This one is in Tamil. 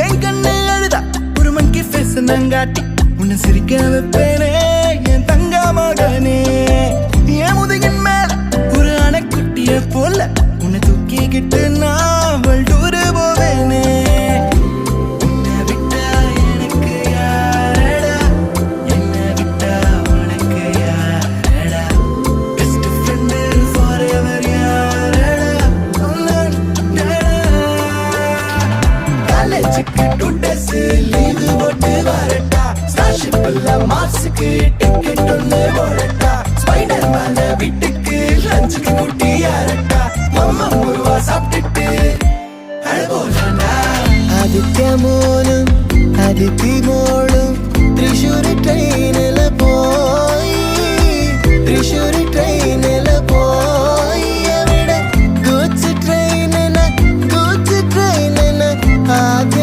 என் கண்ணு அழுதா ஒரு மங்கி ஃபேஸ் நங்காட்டி உன்னை சிரிக்க வைப்பேனே என் தங்க மகனே. என் முதுகின் மேல ஒரு அணைக்குட்டிய போல உன்னை தூக்கிக்கிட்டு நான் டூரு போவேனே. உன்னை விட்டா எனக்கு யாரடா, என்னை விட்டா உனக்கு யாரடா, பெஸ்ட் ஃப்ரெண்டு ஃபாரெவர் யாரடா, காலேஜுக்கு 2 days லீவு போட்டு வரட்டா, ஸ்டார்ஷிப்ல மார்ஸுக்கு டிக்கெட் ஒன்று போடட்டா, ஸ்பைடர் மேல வீட்டுக்கு லஞ்சுக்கு குட்டி யாரட்டா, மம்மா முருவா சாப்பிட்டுட்டு அழகோலண்டா. ആദിത്യ മോനും അതിഥി മോളും തൃശ്ശൂർ ട്രെയിനിൽ